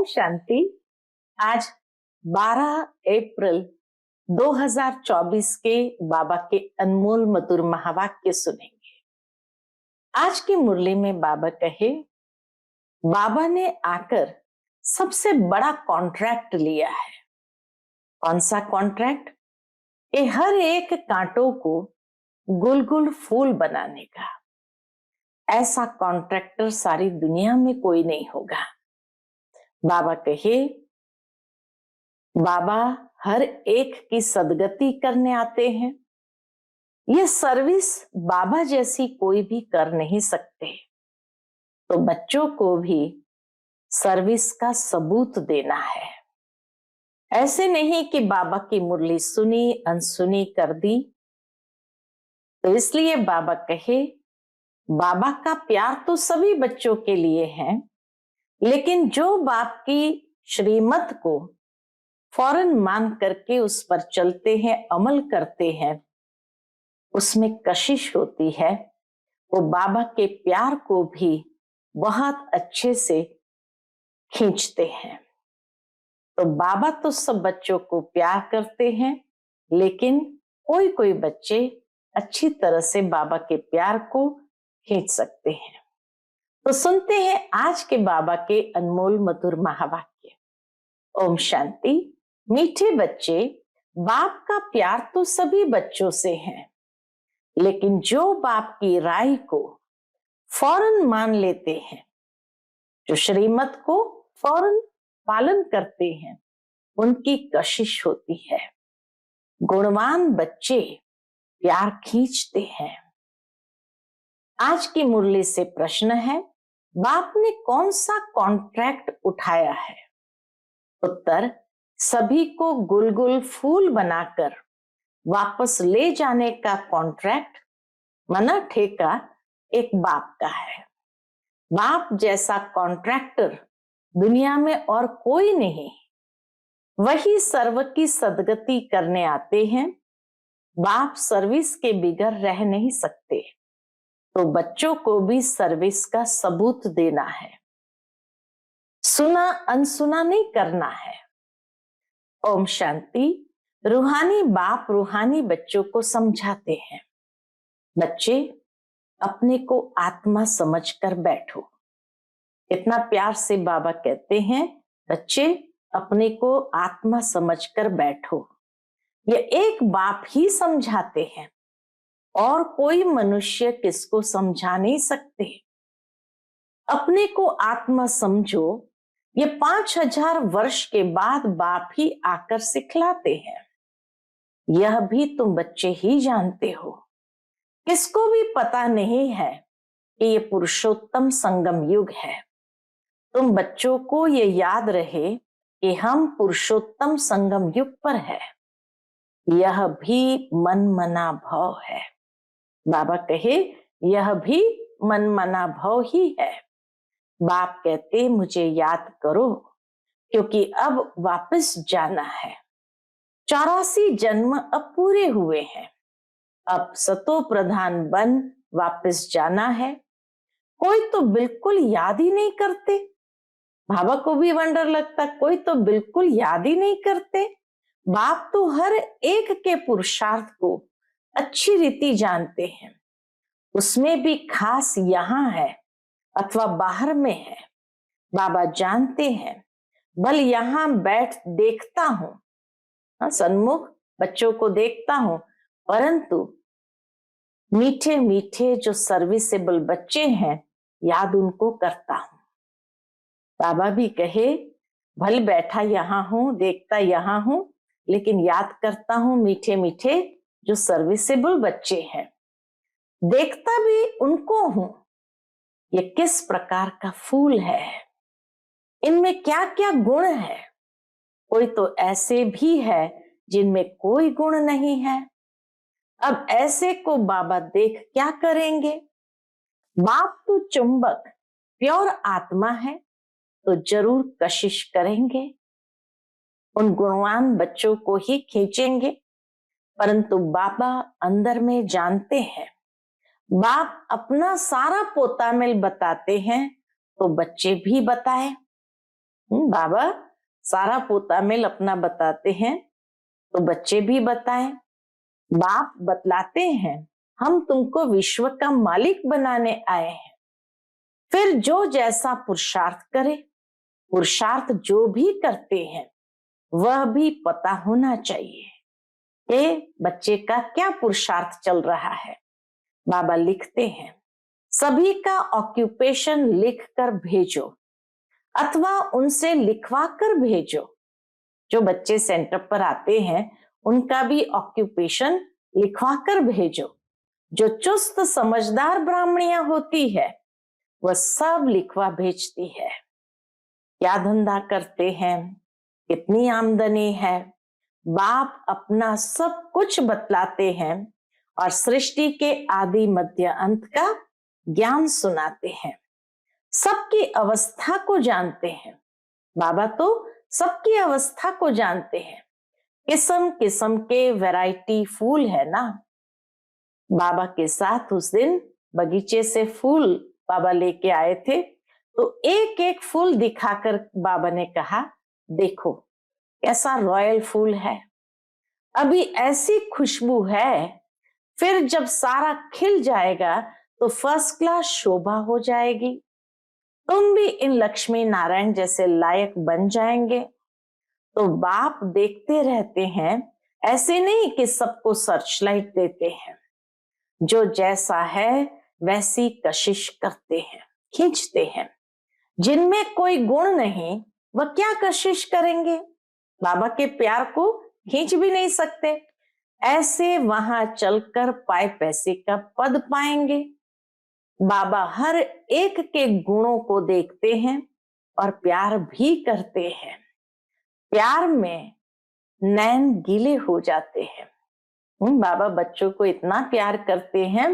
शांति। आज 12 अप्रैल 2024 के बाबा के अनमोल मधुर महावाक्य सुनेंगे। आज की मुरली में बाबा कहे, बाबा ने आकर सबसे बड़ा कॉन्ट्रैक्ट लिया है। कौन सा कॉन्ट्रैक्ट? ये हर एक कांटों को गुल गुल फूल बनाने का। ऐसा कॉन्ट्रैक्टर सारी दुनिया में कोई नहीं होगा। बाबा कहे, बाबा हर एक की सदगति करने आते हैं। ये सर्विस बाबा जैसी कोई भी कर नहीं सकते, तो बच्चों को भी सर्विस का सबूत देना है। ऐसे नहीं कि बाबा की मुरली सुनी अनसुनी कर दी। तो इसलिए बाबा कहे, बाबा का प्यार तो सभी बच्चों के लिए है, लेकिन जो बाप की श्रीमत को फौरन मान करके उस पर चलते हैं, अमल करते हैं, उसमें कशिश होती है, वो बाबा के प्यार को भी बहुत अच्छे से खींचते हैं। तो बाबा तो सब बच्चों को प्यार करते हैं, लेकिन कोई कोई बच्चे अच्छी तरह से बाबा के प्यार को खींच सकते हैं। तो सुनते हैं आज के बाबा के अनमोल मधुर महावाक्य। ओम शांति। मीठे बच्चे, बाप का प्यार तो सभी बच्चों से है, लेकिन जो बाप की राय को फौरन मान लेते हैं, जो श्रीमत को फौरन पालन करते हैं, उनकी कशिश होती है। गुणवान बच्चे प्यार खींचते हैं। आज की मुरली से प्रश्न है, बाप ने कौन सा कॉन्ट्रैक्ट उठाया है? उत्तर, सभी को गुल गुल फूल बनाकर वापस ले जाने का कॉन्ट्रैक्ट मना ठेका एक बाप का है। बाप जैसा कॉन्ट्रैक्टर दुनिया में और कोई नहीं। वही सर्व की सदगति करने आते हैं। बाप सर्विस के बिगर रह नहीं सकते, तो बच्चों को भी सर्विस का सबूत देना है। सुना अनसुना नहीं करना है। ओम शांति। रूहानी बाप रूहानी बच्चों को समझाते हैं, बच्चे अपने को आत्मा समझकर बैठो। इतना प्यार से बाबा कहते हैं, बच्चे अपने को आत्मा समझकर बैठो। ये एक बाप ही समझाते हैं, और कोई मनुष्य किसको समझा नहीं सकते। अपने को आत्मा समझो, ये 5000 वर्ष के बाद बाप ही आकर सिखलाते हैं। यह भी तुम बच्चे ही जानते हो। किसको भी पता नहीं है कि ये पुरुषोत्तम संगम युग है। तुम बच्चों को ये याद रहे कि हम पुरुषोत्तम संगम युग पर है। यह भी मन मना भाव है। बाबा कहे, यह भी मन मना भाव ही है। बाप कहते, मुझे याद करो, क्योंकि अब वापस जाना है। 84 जन्म अब पूरे हुए हैं। अब सतो प्रधान बन वापस जाना है। कोई तो बिल्कुल याद ही नहीं करते। बाबा को भी वंडर लगता, कोई तो बिल्कुल याद ही नहीं करते। बाप तो हर एक के पुरुषार्थ को अच्छी रीति जानते हैं। उसमें भी खास यहाँ है अथवा बाहर में है, बाबा जानते हैं। बल यहाँ बैठ देखता हूं, सन्मुख बच्चों को देखता हूं, परंतु मीठे मीठे जो सर्विसेबल बच्चे हैं, याद उनको करता हूं। बाबा भी कहे, भल बैठा यहाँ हूं, देखता यहाँ हूं, लेकिन याद करता हूं मीठे मीठे जो सर्विसेबल बच्चे हैं। देखता भी उनको हूं, ये किस प्रकार का फूल है, इनमें क्या क्या गुण है। कोई तो ऐसे भी है जिनमें कोई गुण नहीं है। अब ऐसे को बाबा देख क्या करेंगे? बाप तो चुंबक प्योर आत्मा है, तो जरूर कशिश करेंगे, उन गुणवान बच्चों को ही खींचेंगे। परंतु बाबा अंदर में जानते हैं, बाप अपना सारा पोतामेल बताते हैं, तो बच्चे भी बताए। बाबा सारा पोता मेल अपना बताते हैं तो बच्चे भी बताएं। बाप बतलाते हैं हम तुमको विश्व का मालिक बनाने आए हैं, फिर जो जैसा पुरुषार्थ करे, पुरुषार्थ जो भी करते हैं वह भी पता होना चाहिए कि बच्चे का क्या पुरुषार्थ चल रहा है। बाबा लिखते हैं सभी का ऑक्यूपेशन लिख कर भेजो अथवा उनसे लिखवा कर भेजो। जो बच्चे सेंटर पर आते हैं उनका भी ऑक्यूपेशन लिखवा कर भेजो। जो चुस्त समझदार ब्राह्मणियां होती है वह सब लिखवा भेजती है। क्या धंधा करते हैं, कितनी आमदनी है, बाप अपना सब कुछ बतलाते हैं और सृष्टि के आदि मध्य अंत का ज्ञान सुनाते हैं। सबकी अवस्था को जानते हैं। बाबा तो सबकी अवस्था को जानते हैं। किस्म किस्म के वैरायटी फूल है ना। बाबा के साथ उस दिन बगीचे से फूल बाबा लेके आए थे तो एक एक फूल दिखाकर बाबा ने कहा देखो कैसा रॉयल फूल है, अभी ऐसी खुशबू है, फिर जब सारा खिल जाएगा तो फर्स्ट क्लास शोभा हो जाएगी, तुम भी इन लक्ष्मी नारायण जैसे लायक बन जाएंगे। तो बाप देखते रहते हैं, ऐसे नहीं कि सबको सर्चलाइट देते हैं। जो जैसा है वैसी कशिश करते हैं, खींचते हैं। जिनमें कोई गुण नहीं वह क्या कशिश करेंगे, बाबा के प्यार को खींच भी नहीं सकते। ऐसे वहां चलकर पाए पैसे का पद पाएंगे। बाबा हर एक के गुणों को देखते हैं और प्यार भी करते हैं। प्यार में नैन गीले हो जाते हैं। बाबा बच्चों को इतना प्यार करते हैं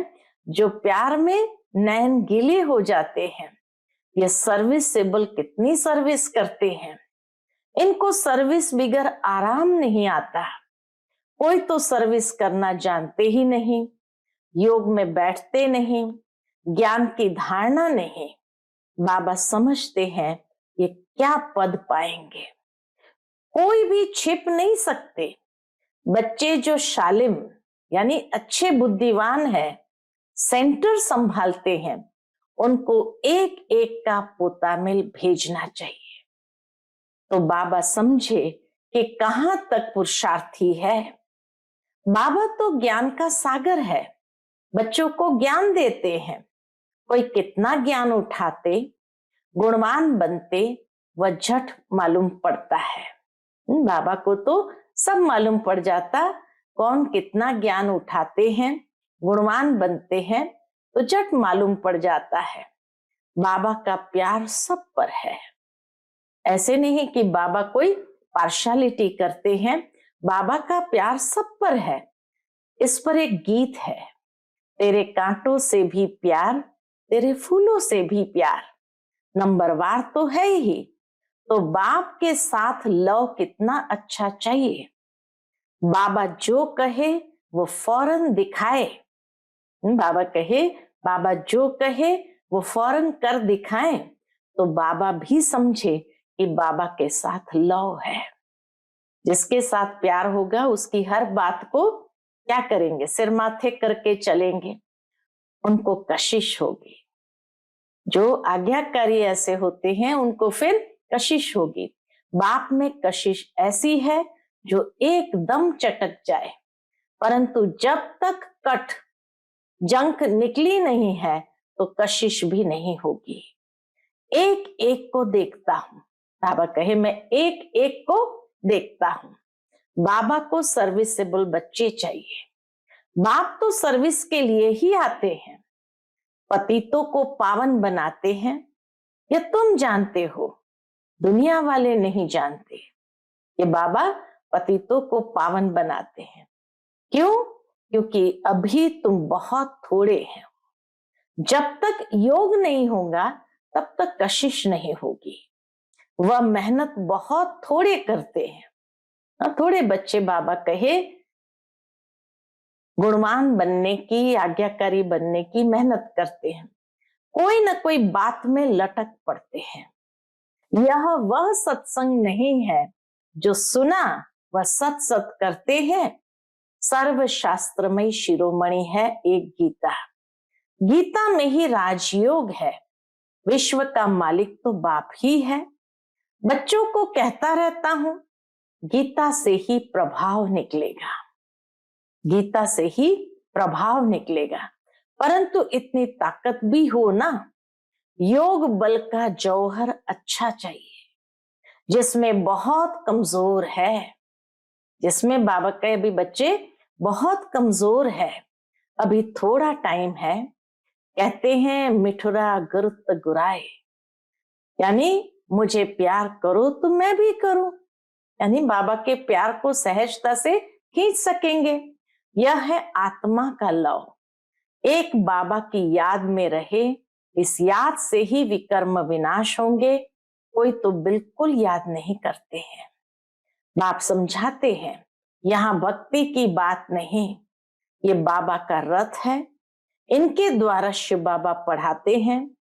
जो प्यार में नैन गीले हो जाते हैं। ये सर्विसेबल कितनी सर्विस करते हैं। इनको सर्विस बिगर आराम नहीं आता। कोई तो सर्विस करना जानते ही नहीं, योग में बैठते नहीं, ज्ञान की धारणा नहीं। बाबा समझते हैं ये क्या पद पाएंगे, कोई भी छिप नहीं सकते। बच्चे जो शालिम यानी अच्छे बुद्धिमान है, सेंटर संभालते हैं, उनको एक एक का पोता मेल भेजना चाहिए। तो बाबा समझे कि कहां तक पुरुषार्थी है। बाबा तो ज्ञान का सागर है, बच्चों को ज्ञान देते हैं। कोई कितना ज्ञान उठाते, गुणवान बनते, वह झट मालूम पड़ता है। बाबा को तो सब मालूम पड़ जाता, कौन कितना ज्ञान उठाते हैं, गुणवान बनते हैं तो झट मालूम पड़ जाता है। बाबा का प्यार सब पर है। ऐसे नहीं कि बाबा कोई पार्शियलिटी करते हैं, बाबा का प्यार सब पर है। इस पर एक गीत है, तेरे कांटों से भी प्यार, तेरे फूलों से भी प्यार, नंबरवार तो है ही, तो बाप के साथ लव कितना अच्छा चाहिए। बाबा जो कहे वो फौरन दिखाए। बाबा कहे, बाबा जो कहे वो फौरन कर दिखाएं तो बाबा भी समझे कि बाबा के साथ लव है। जिसके साथ प्यार होगा उसकी हर बात को क्या करेंगे, सिर माथे करके चलेंगे, उनको कशिश होगी। जो आज्ञाकारी ऐसे होते हैं उनको फिर कशिश होगी। बाप में कशिश ऐसी है जो एकदम चटक जाए, परंतु जब तक कट जंक निकली नहीं है तो कशिश भी नहीं होगी। एक एक को देखता हूं, बाबा कहे मैं एक एक को देखता हूं। बाबा को सर्विसेबल बच्चे चाहिए। बाप तो सर्विस के लिए ही आते हैं। पतितों को पावन बनाते हैं, यह तुम जानते हो, दुनिया वाले नहीं जानते कि बाबा पतितों को पावन बनाते हैं। क्यों? क्योंकि अभी तुम बहुत थोड़े हैं। जब तक योग नहीं होगा तब तक कशिश नहीं होगी। वह मेहनत बहुत थोड़े करते हैं। थोड़े बच्चे बाबा कहे गुणवान बनने की, आज्ञाकारी बनने की मेहनत करते हैं, कोई ना कोई बात में लटक पड़ते हैं। यह वह सत्संग नहीं है जो सुना वह सत सत करते हैं। सर्व शास्त्रमय शिरोमणि है एक गीता। गीता में ही राजयोग है। विश्व का मालिक तो बाप ही है। बच्चों को कहता रहता हूं, गीता से ही प्रभाव निकलेगा, गीता से ही प्रभाव निकलेगा। परंतु इतनी ताकत भी हो ना, योग बल का जौहर अच्छा चाहिए, जिसमें बहुत कमजोर है, जिसमें बाबा के अभी बच्चे बहुत कमजोर है, अभी थोड़ा टाइम है। कहते हैं मिठुरा गुरुत गुराए, यानी मुझे प्यार करो तो मैं भी करूं, यानी बाबा के प्यार को सहजता से खींच सकेंगे। यह है आत्मा का लव। एक बाबा की याद में रहे, इस याद से ही विकर्म विनाश होंगे। कोई तो बिल्कुल याद नहीं करते हैं। बाप समझाते हैं यहाँ भक्ति की बात नहीं, ये बाबा का रथ है, इनके द्वारा शिव बाबा पढ़ाते हैं।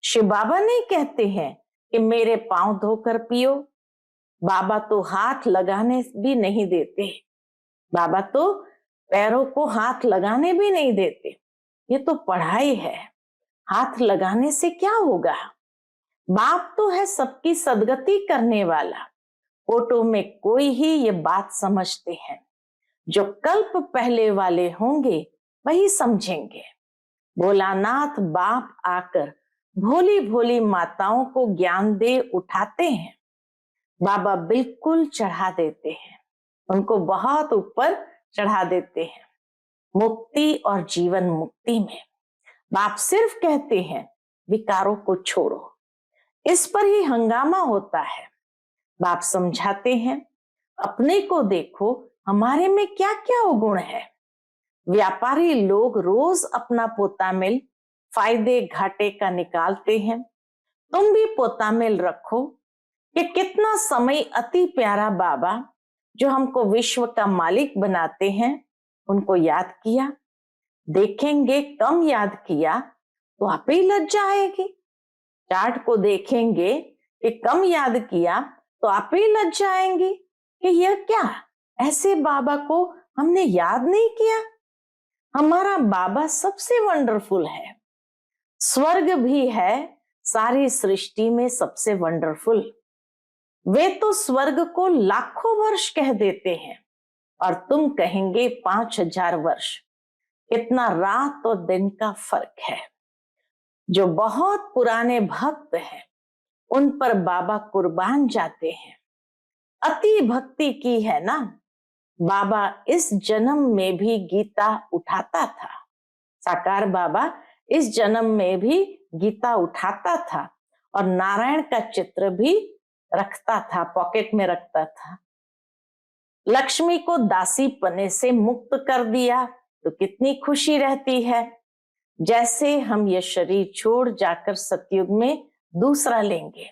शिव बाबा नहीं कहते हैं कि मेरे पांव धोकर पियो। बाबा तो हाथ लगाने भी नहीं देते, बाबा तो पैरों को हाथ लगाने भी नहीं देते। ये तो पढ़ाई है, हाथ लगाने से क्या होगा। बाप तो है सबकी सदगति करने वाला। फोटो में कोई ही ये बात समझते हैं, जो कल्प पहले वाले होंगे वही समझेंगे। भोलानाथ बाप आकर भोली भोली माताओं को ज्ञान दे उठाते हैं। बाबा बिल्कुल चढ़ा देते हैं, उनको बहुत ऊपर चढ़ा देते हैं। मुक्ति और जीवन मुक्ति में बाप सिर्फ कहते हैं विकारों को छोड़ो, इस पर ही हंगामा होता है। बाप समझाते हैं अपने को देखो, हमारे में क्या क्या अवगुण है। व्यापारी लोग रोज अपना पोतामिल फायदे घाटे का निकालते हैं, तुम भी पोतामिल रखो। कि कितना समय अति प्यारा बाबा जो हमको विश्व का मालिक बनाते हैं, उनको याद किया। देखेंगे कम याद किया तो आप ही लज्जा आएगी। चार्ट को देखेंगे कि कम याद किया तो आप ही लज्जा आएंगी कि यह क्या, ऐसे बाबा को हमने याद नहीं किया। हमारा बाबा सबसे वंडरफुल है, स्वर्ग भी है सारी सृष्टि में सबसे वंडरफुल। वे तो स्वर्ग को लाखों वर्ष कह देते हैं और तुम कहेंगे 5000 वर्ष। इतना रात और दिन का फर्क है। जो बहुत पुराने भक्त हैं उन पर बाबा कुर्बान जाते हैं। अति भक्ति की है ना, बाबा इस जन्म में भी गीता उठाता था। साकार बाबा इस जन्म में भी गीता उठाता था और नारायण का चित्र भी रखता था, पॉकेट में रखता था। लक्ष्मी को दासी पने से मुक्त कर दिया तो कितनी खुशी रहती है। जैसे हम ये शरीर छोड़ जाकर सतयुग में दूसरा लेंगे,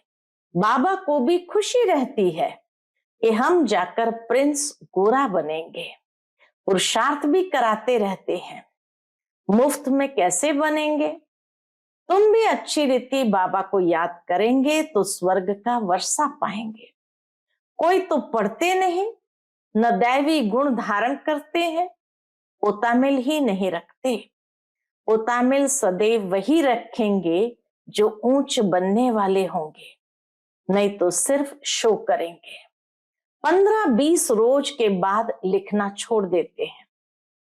बाबा को भी खुशी रहती है कि हम जाकर प्रिंस गोरा बनेंगे। पुरुषार्थ भी कराते रहते हैं, मुफ्त में कैसे बनेंगे। तुम भी अच्छी रीति बाबा को याद करेंगे तो स्वर्ग का वर्षा पाएंगे। कोई तो पढ़ते नहीं, न दैवी गुण धारण करते हैं, पोतामिल ही नहीं रखते। पोतामिल सदैव वही रखेंगे जो ऊंच बनने वाले होंगे, नहीं तो सिर्फ शो करेंगे। 15-20 रोज के बाद लिखना छोड़ देते हैं।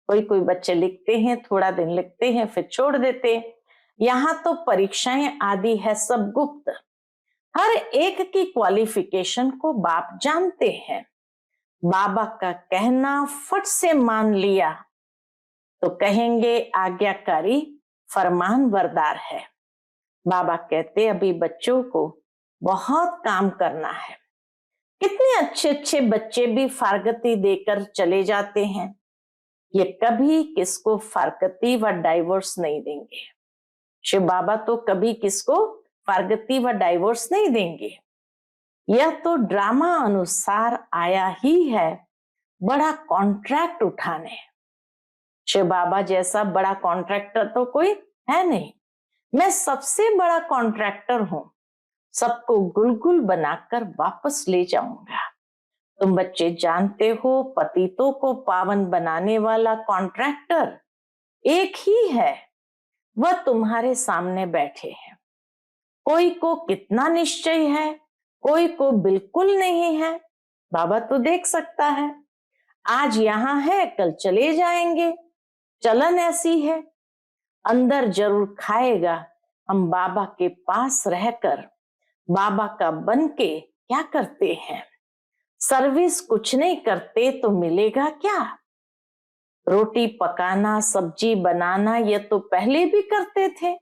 कोई कोई बच्चे लिखते हैं, थोड़ा दिन लिखते हैं फिर छोड़ देते हैं। यहाँ तो परीक्षाएं आदि है सब गुप्त। हर एक की क्वालिफिकेशन को बाप जानते हैं। बाबा का कहना फट से मान लिया तो कहेंगे आज्ञाकारी फरमान बरदार है। बाबा कहते अभी बच्चों को बहुत काम करना है। कितने अच्छे अच्छे बच्चे भी फारगती देकर चले जाते हैं, ये कभी किसको फारगती व डाइवोर्स नहीं देंगे। शिव बाबा तो कभी किसको फारगती व डाइवोर्स नहीं देंगे। यह तो ड्रामा अनुसार आया ही है बड़ा कॉन्ट्रैक्ट उठाने। शिव बाबा जैसा बड़ा कॉन्ट्रैक्टर तो कोई है नहीं। मैं सबसे बड़ा कॉन्ट्रैक्टर हूं, सबको गुलगुल बनाकर वापस ले जाऊंगा। तुम बच्चे जानते हो, पतितों को पावन बनाने वाला कॉन्ट्रैक्टर एक ही है, वह तुम्हारे सामने बैठे हैं। कोई को कितना निश्चय है, कोई को बिल्कुल नहीं है, बाबा तो देख सकता है। आज यहाँ है, कल चले जाएंगे, चलन ऐसी है। अंदर जरूर खाएगा। हम बाबा के पास रहकर बाबा का बन के क्या करते हैं? सर्विस कुछ नहीं करते तो मिलेगा क्या? रोटी पकाना, सब्जी बनाना ये तो पहले भी करते थे,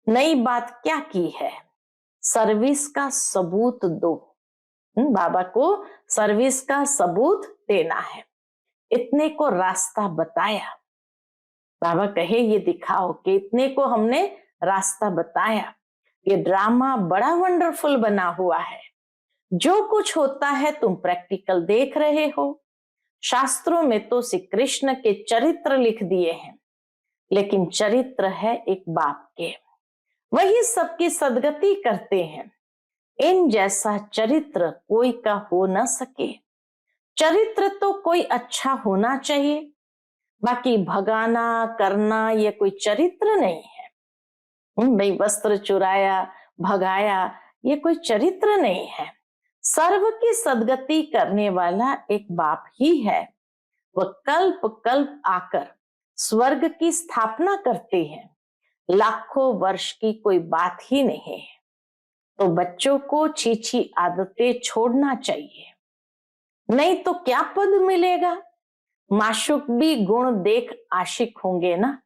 नई बात क्या की है? सर्विस का सबूत दो। बाबा को सर्विस का सबूत देना है। इतने को रास्ता बताया। बाबा कहे ये दिखाओ कि इतने को हमने रास्ता बताया। ये ड्रामा बड़ा वंडरफुल बना हुआ है। जो कुछ होता है तुम प्रैक्टिकल देख रहे हो। शास्त्रों में तो श्री कृष्ण के चरित्र लिख दिए हैं, लेकिन चरित्र है एक बाप के, वही सबकी सदगति करते हैं। इन जैसा चरित्र कोई का हो न सके। चरित्र तो कोई अच्छा होना चाहिए, बाकी भगाना करना ये कोई चरित्र नहीं है। भाई वस्त्र चुराया, भगाया, ये कोई चरित्र नहीं है। सर्व की सदगति करने वाला एक बाप ही है। वह कल्प कल्प आकर स्वर्ग की स्थापना करते हैं। लाखों वर्ष की कोई बात ही नहीं है। तो बच्चों को छीछी आदतें छोड़ना चाहिए, नहीं तो क्या पद मिलेगा? माशूक भी गुण देख आशिक होंगे ना।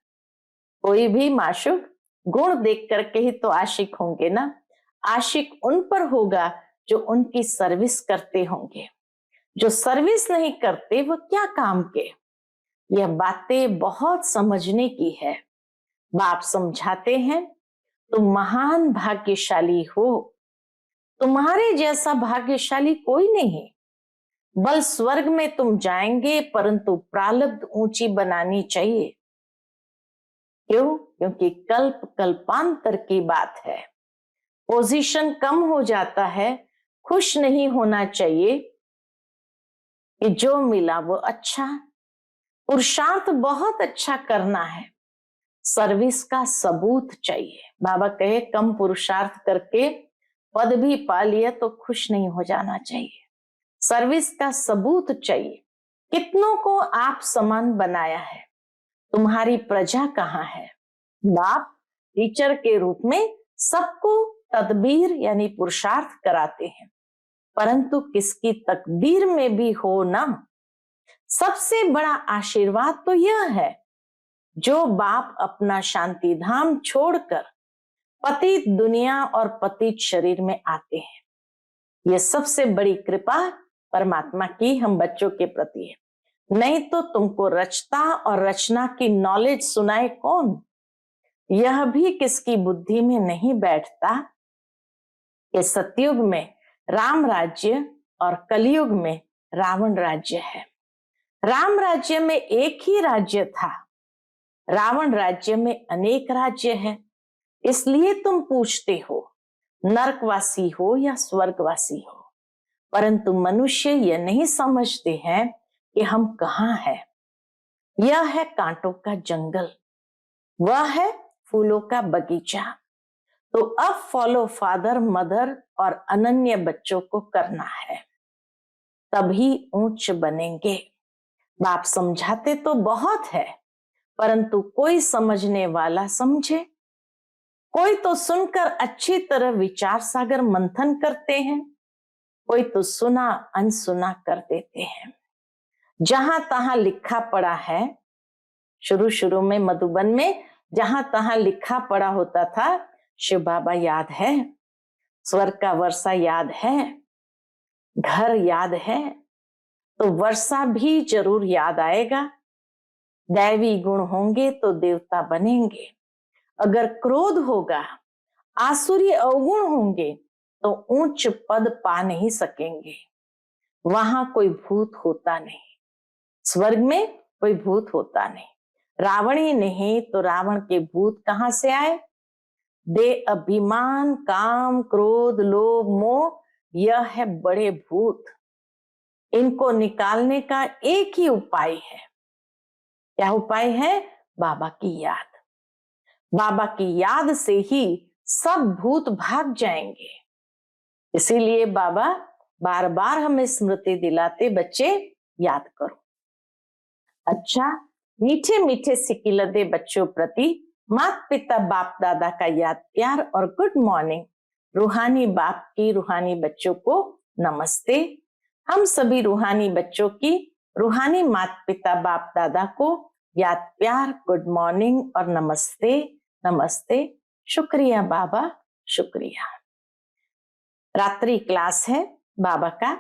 कोई भी माशूक गुण देख करके ही तो आशिक होंगे ना। आशिक उन पर होगा जो उनकी सर्विस करते होंगे। जो सर्विस नहीं करते वो क्या काम के? यह बातें बहुत समझने की है। बाप समझाते हैं तुम महान भाग्यशाली हो। तुम्हारे जैसा भाग्यशाली कोई नहीं। बल स्वर्ग में तुम जाएंगे, परंतु प्रारब्ध ऊंची बनानी चाहिए। क्यों? क्योंकि कल्प कल्पांतर की बात है। पोजीशन कम हो जाता है, खुश नहीं होना चाहिए कि जो मिला वो अच्छा। पुरुषार्थ बहुत अच्छा करना है, सर्विस का सबूत चाहिए। बाबा कहे कम पुरुषार्थ करके पद भी पा लिया तो खुश नहीं हो जाना चाहिए। सर्विस का सबूत चाहिए। कितनों को आप समान बनाया है? तुम्हारी प्रजा कहाँ है? बाप टीचर के रूप में सबको तदबीर यानी पुरुषार्थ कराते हैं, परंतु किसकी तकदीर में भी हो ना। सबसे बड़ा आशीर्वाद तो यह है जो बाप अपना शांति धाम छोड़कर पतित दुनिया और पतित शरीर में आते हैं। यह सबसे बड़ी कृपा परमात्मा की हम बच्चों के प्रति है। नहीं तो तुमको रचता और रचना की नॉलेज सुनाए कौन? यह भी किसकी बुद्धि में नहीं बैठता कि सतयुग में राम राज्य और कलयुग में रावण राज्य है। राम राज्य में एक ही राज्य था, रावण राज्य में अनेक राज्य है। इसलिए तुम पूछते हो नरकवासी हो या स्वर्गवासी हो, परंतु मनुष्य यह नहीं समझते हैं कि हम कहाँ हैं। यह है कांटों का जंगल, वह है फूलों का बगीचा। तो अब फॉलो फादर मदर और अनन्य बच्चों को करना है, तभी ऊंच बनेंगे। बाप समझाते तो बहुत है, परंतु कोई समझने वाला समझे। कोई तो सुनकर अच्छी तरह विचार सागर मंथन करते हैं, कोई तो सुना अनसुना कर देते हैं। जहां तहां लिखा पड़ा है, शुरू में मधुबन में जहां तहां लिखा पड़ा होता था, शिव बाबा याद है, स्वर्ग का वर्षा याद है, घर याद है, तो वर्षा भी जरूर याद आएगा। दैवी गुण होंगे तो देवता बनेंगे। अगर क्रोध होगा, आसुरी अवगुण होंगे तो ऊंच पद पा नहीं सकेंगे। वहां कोई भूत होता नहीं, स्वर्ग में कोई भूत होता नहीं। रावण ही नहीं तो रावण के भूत कहां से आए? दे अभिमान, काम, क्रोध, लोभ, मोह, यह है बड़े भूत। इनको निकालने का एक ही उपाय है। क्या उपाय है? बाबा की याद। बाबा की याद से ही सब भूत भाग जाएंगे। इसीलिए बाबा बार बार हमें स्मृति दिलाते, बच्चे याद करो। अच्छा, मीठे मीठे सिकिलदे बच्चों प्रति माता पिता बाप दादा का याद प्यार और गुड मॉर्निंग। रूहानी बाप की रूहानी बच्चों को नमस्ते। हम सभी रूहानी बच्चों की रूहानी माता पिता बाप दादा को याद प्यार, गुड मॉर्निंग और नमस्ते। नमस्ते। शुक्रिया बाबा, शुक्रिया। रात्रि क्लास है बाबा का।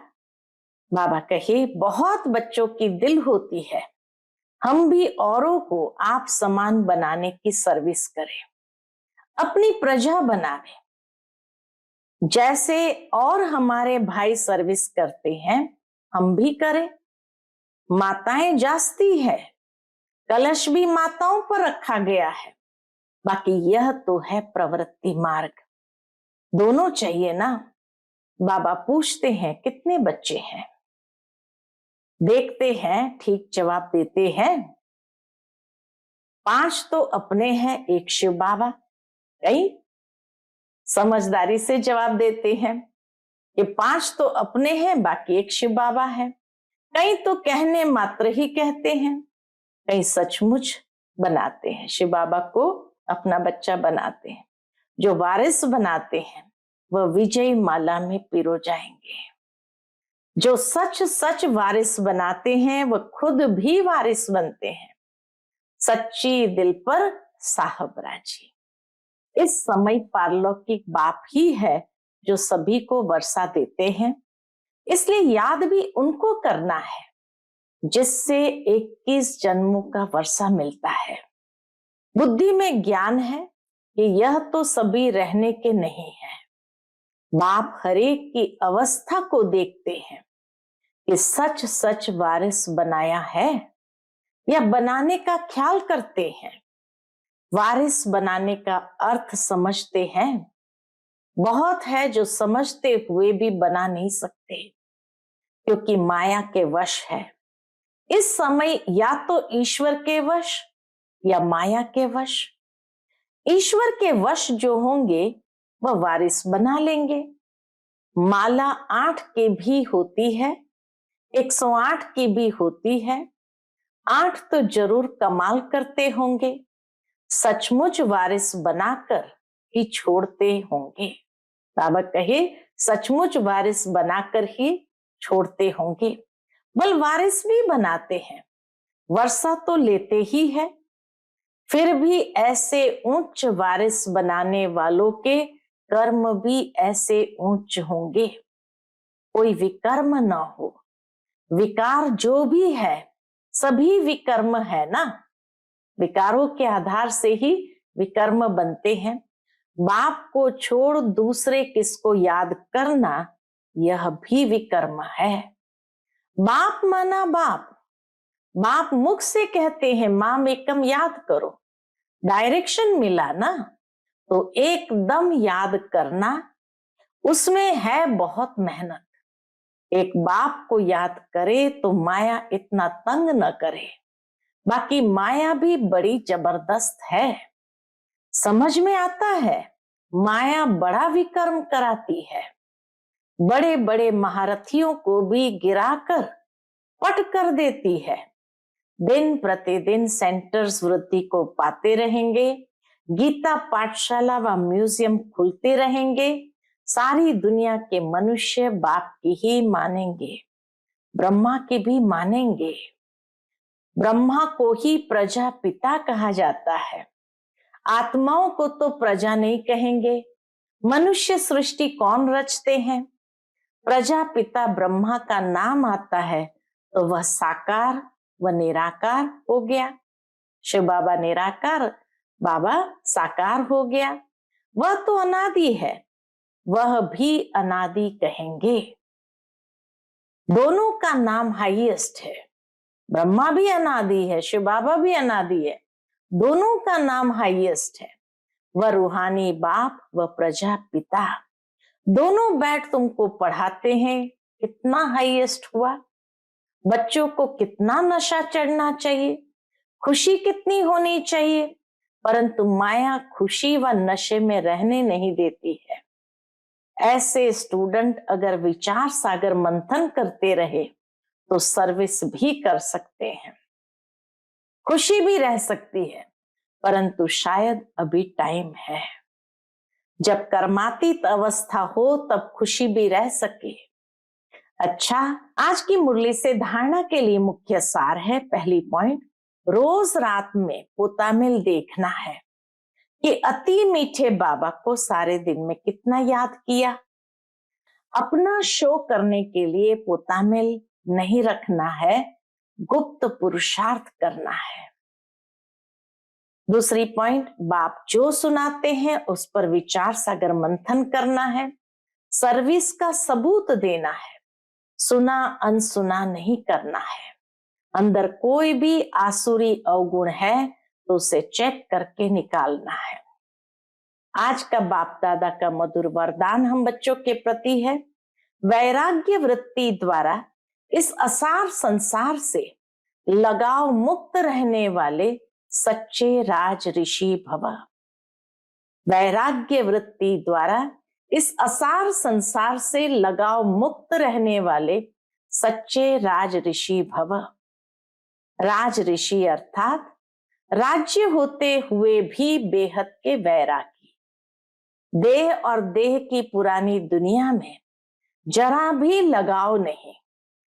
बाबा कहे, बहुत बच्चों की दिल होती है, हम भी औरों को आप समान बनाने की सर्विस करें, अपनी प्रजा बनावे। जैसे और हमारे भाई सर्विस करते हैं, हम भी करें। माताएं जास्ती है, कलश भी माताओं पर रखा गया है, बाकी यह तो है प्रवृत्ति मार्ग। दोनों चाहिए ना। बाबा पूछते हैं, कितने बच्चे हैं? देखते हैं, ठीक जवाब देते हैं। 5 तो अपने हैं, 1 शिव बाबा। कई समझदारी से जवाब देते हैं कि 5 तो अपने हैं, बाकी 1 शिव बाबा है। कई तो कहने मात्र ही कहते हैं, कई सचमुच बनाते हैं, शिव बाबा को अपना बच्चा बनाते हैं। जो वारिस बनाते हैं वह विजयी माला में पिरो जाएंगे। जो सच सच वारिस बनाते हैं वह खुद भी वारिस बनते हैं। सच्ची दिल पर साहब राजी। इस समय पारलौकिक बाप ही है जो सभी को वर्षा देते हैं, इसलिए याद भी उनको करना है जिससे 21 जन्मों का वर्षा मिलता है। बुद्धि में ज्ञान है कि यह तो सभी रहने के नहीं है। बाप हरेक की अवस्था को देखते हैं कि सच सच वारिस बनाया है या बनाने का ख्याल करते हैं। वारिस बनाने का अर्थ समझते हैं। बहुत है जो समझते हुए भी बना नहीं सकते, क्योंकि माया के वश है। इस समय या तो ईश्वर के वश या माया के वश। ईश्वर के वश जो होंगे वह वारिस बना लेंगे। माला 8 की भी होती है, 108 की भी होती है। 8 तो जरूर कमाल करते होंगे, सचमुच वारिस बनाकर ही छोड़ते होंगे। बाबा कहे, सचमुच वारिस बनाकर ही छोड़ते होंगे। बल वारिस भी बनाते हैं, वर्षा तो लेते ही है। फिर भी ऐसे उच्च वारिस बनाने वालों के कर्म भी ऐसे उच्च होंगे। कोई विकर्म न हो। विकार जो भी है सभी विकर्म है ना। विकारों के आधार से ही विकर्म बनते हैं। बाप को छोड़ दूसरे किसको याद करना, यह भी विकर्म है। बाप माना बाप। बाप मुख से कहते हैं माम एकम याद करो, डायरेक्शन मिला ना, तो एकदम याद करना। उसमें है बहुत मेहनत। एक बाप को याद करे तो माया इतना तंग न करे। बाकी माया भी बड़ी जबरदस्त है। समझ में आता है, माया बड़ा विकर्म कराती है। बड़े बड़े महारथियों को भी गिराकर पट कर देती है। दिन प्रतिदिन सेंटर्स वृद्धि को पाते रहेंगे। गीता पाठशाला व म्यूजियम खुलते रहेंगे। सारी दुनिया के मनुष्य बाप की ही मानेंगे, ब्रह्मा की भी मानेंगे। ब्रह्मा को ही प्रजा पिता कहा जाता है। आत्माओं को तो प्रजा नहीं कहेंगे। मनुष्य सृष्टि कौन रचते हैं? प्रजा पिता ब्रह्मा का नाम आता है तो वह साकार व निराकार हो गया। शिव बाबा निराकार, बाबा साकार हो गया। वह तो अनादि है, वह भी अनादि कहेंगे। दोनों का नाम हाईएस्ट है। ब्रह्मा भी अनादि है, शिव बाबा भी अनादि है। दोनों का नाम हाईएस्ट है। व रूहानी बाप व प्रजा पिता दोनों बैठ तुमको पढ़ाते हैं, कितना हाईएस्ट हुआ। बच्चों को कितना नशा चढ़ना चाहिए, खुशी कितनी होनी चाहिए, परंतु माया खुशी व नशे में रहने नहीं देती है। ऐसे स्टूडेंट अगर विचार सागर मंथन करते रहे तो सर्विस भी कर सकते हैं, खुशी भी रह सकती है, परंतु शायद अभी टाइम है। जब कर्मातीत अवस्था हो तब खुशी भी रह सके। अच्छा, आज की मुरली से धारणा के लिए मुख्य सार है। पहली पॉइंट, रोज रात में पोतामिल देखना है कि अति मीठे बाबा को सारे दिन में कितना याद किया। अपना शो करने के लिए पोतामिल नहीं रखना है, गुप्त पुरुषार्थ करना है। दूसरी पॉइंट, बाप जो सुनाते हैं उस पर विचार सागर मंथन करना है, सर्विस का सबूत देना है, सुना अनसुना नहीं करना है। अंदर कोई भी आसुरी अवगुण है तो उसे चेक करके निकालना है। आज का बाप दादा का मधुर वरदान हम बच्चों के प्रति है, वैराग्य वृत्ति द्वारा इस असार संसार से लगाव मुक्त रहने वाले सच्चे राज ऋषि भव। वैराग्य वृत्ति द्वारा इस असार संसार से लगाव मुक्त रहने वाले सच्चे राज ऋषि भव। राज ऋषि अर्थात राज्य होते हुए भी बेहद के वैरागी, देह और देह की पुरानी दुनिया में जरा भी लगाव नहीं,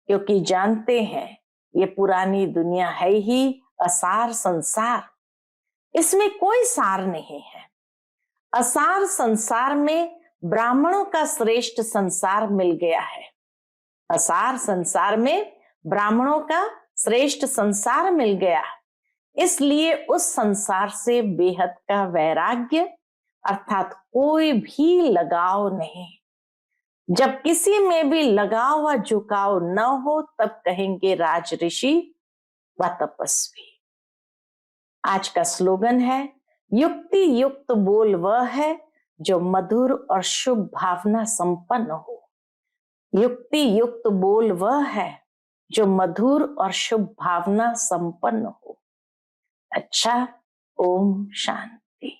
क्योंकि जानते हैं ये पुरानी दुनिया है ही असार संसार, इसमें कोई सार नहीं है। असार संसार में ब्राह्मणों का श्रेष्ठ संसार मिल गया है। असार संसार में ब्राह्मणों का श्रेष्ठ संसार मिल गया, इसलिए उस संसार से बेहद का वैराग्य अर्थात कोई भी लगाव नहीं। जब किसी में भी लगाव व झुकाव न हो तब कहेंगे राज ऋषि व तपस्वी। आज का स्लोगन है, युक्ति युक्त बोल वह है जो मधुर और शुभ भावना संपन्न हो। युक्ति युक्त बोल वह है जो मधुर और शुभ भावना संपन्न हो। अच्छा, ओम शांति।